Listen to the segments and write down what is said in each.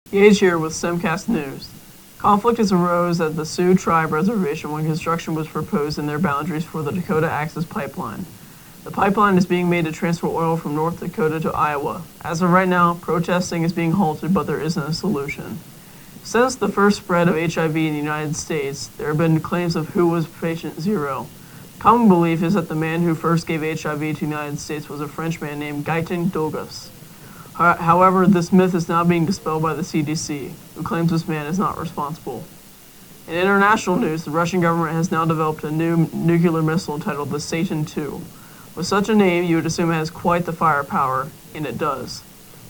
Gage here with STEMcast News. Conflict has arose at the Sioux Tribe Reservation when construction was proposed in their boundaries for the Dakota Access Pipeline. The pipeline is being made to transfer oil from North Dakota to Iowa. As of right now, protesting is being halted, but there isn't a solution. Since the first spread of HIV in the United States, there have been claims of who was patient zero. Common belief is that the man who first gave HIV to the United States was a Frenchman named Gaëtan Douglas. However, this myth is now being dispelled by the CDC, who claims this man is not responsible. In international news, the Russian government has now developed a new nuclear missile titled the Satan II. With such a name, you would assume it has quite the firepower, and it does.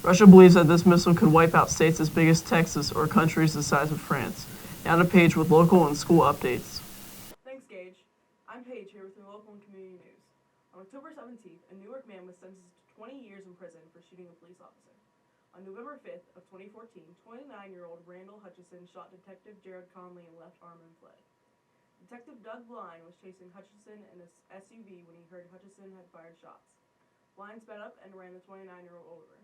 Russia believes that this missile could wipe out states as big as Texas or countries the size of France. Now to Paige with local and school updates. Thanks, Gage. I'm Paige here with your local and community news. On October 17th, a Newark man was sentenced to 20 years in prison for shooting a police officer. On November 5th of 2014, 29-year-old Randall Hutchison shot Detective Jared Conley in the left arm and fled. Detective Doug Blind was chasing Hutchison in a SUV when he heard Hutchison had fired shots. Blind sped up and ran the 29-year-old over.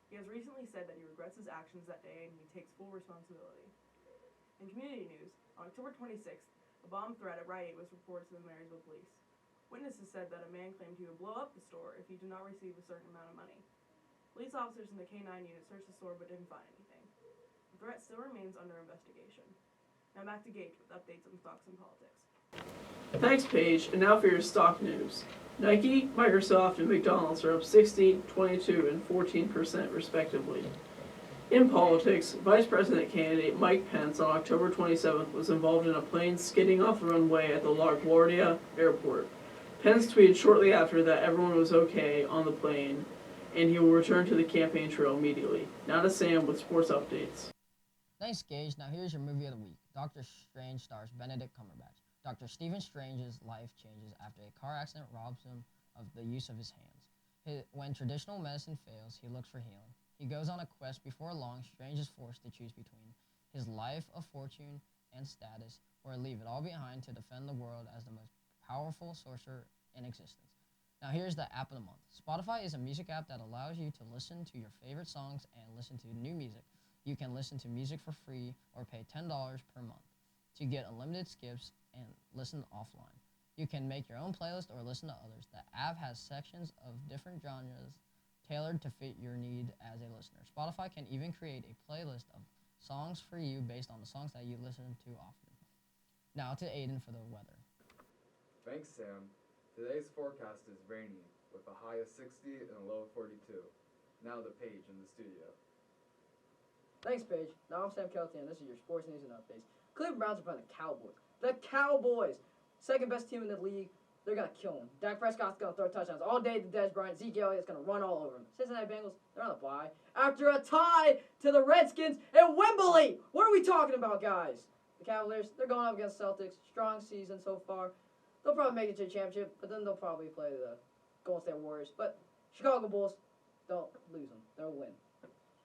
He has recently said that he regrets his actions that day and he takes full responsibility. In community news, on October 26th, a bomb threat at Rite Aid was reported to the Marysville police. Witnesses said that a man claimed he would blow up the store if he did not receive a certain amount of money. Police officers in the K-9 unit searched the store but didn't find anything. The threat still remains under investigation. Now back to Gage with updates on stocks and politics. Thanks, Paige. And now for your stock news. Nike, Microsoft, and McDonald's are up 60, 22, and 14% respectively. In politics, Vice President candidate Mike Pence on October 27th was involved in a plane skidding off the runway at the LaGuardia Airport. Pence tweeted shortly after that everyone was okay on the plane, and he will return to the campaign trail immediately. Now to Sam with sports updates. Thanks, Gage. Now here's your movie of the week. Doctor Strange stars Benedict Cumberbatch. Dr. Stephen Strange's life changes after a car accident robs him of the use of his hands. When traditional medicine fails, he looks for healing. He goes on a quest. Before long, Strange is forced to choose between his life of fortune and status, or leave it all behind to defend the world as the most powerful sorcerer in existence. Now here's the app of the month. Spotify is a music app that allows you to listen to your favorite songs and listen to new music. You can listen to music for free or pay $10 per month to get unlimited skips and listen offline. You can make your own playlist or listen to others. The app has sections of different genres tailored to fit your need as a listener. Spotify can even create a playlist of songs for you based on the songs that you listen to often. Now to Aiden for the weather. Thanks, Sam. Today's forecast is rainy, with a high of 60 and a low of 42. Now to Paige in the studio. Thanks, Paige. Now I'm Sam Kelty, and this is your sports news and updates. Cleveland Browns are playing the Cowboys. The Cowboys! Second best team in the league. They're going to kill them. Dak Prescott's going to throw touchdowns all day to Dez Bryant. Zeke Elliott's going to run all over them. Cincinnati Bengals, they're on the bye. After a tie to the Redskins at Wembley! What are we talking about, guys? The Cavaliers, they're going up against Celtics. Strong season so far. They'll probably make it to the championship, but then they'll probably play the Golden State Warriors. But Chicago Bulls, don't lose them. They'll win.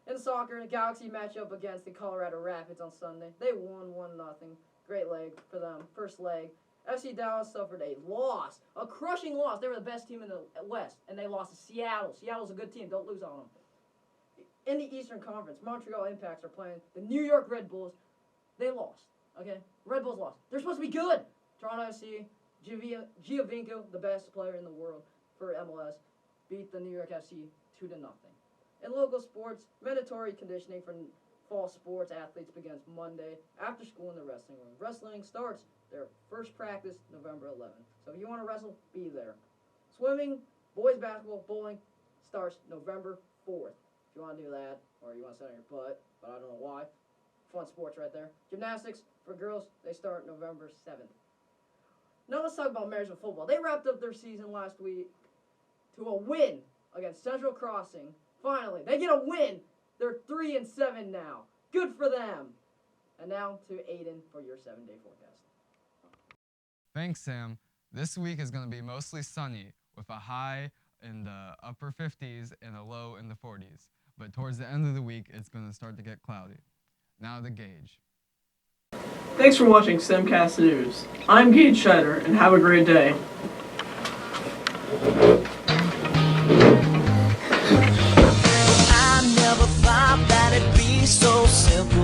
In soccer, the Galaxy match up against the Colorado Rapids on Sunday. They won 1-0. Great leg for them. First leg. FC Dallas suffered a loss. A crushing loss. They were the best team in the West, and they lost to Seattle. Seattle's a good team. Don't lose on them. In the Eastern Conference, Montreal Impacts are playing the New York Red Bulls. They lost. Okay? Red Bulls lost. They're supposed to be good. Toronto FC, Giovinco, the best player in the world for MLS, beat the New York FC 2-0. In local sports, mandatory conditioning for fall sports athletes begins Monday after school in the wrestling room. Wrestling starts their first practice November 11th. So if you want to wrestle, be there. Swimming, boys basketball, bowling starts November 4th. If you want to do that, or you want to sit on your butt, but I don't know why. Fun sports right there. Gymnastics for girls, they start November 7th. Now let's talk about Marysville football. They wrapped up their season last week to a win against Central Crossing. Finally, they get a win. They're 3-7 now. Good for them. And now to Aiden for your 7-day forecast. Thanks, Sam. This week is going to be mostly sunny with a high in the upper 50s and a low in the 40s. But towards the end of the week, it's going to start to get cloudy. Now the Gage. Thanks for watching STEMcast News. I'm Gage Scheider, and have a great day. I never thought that it'd be be so simple.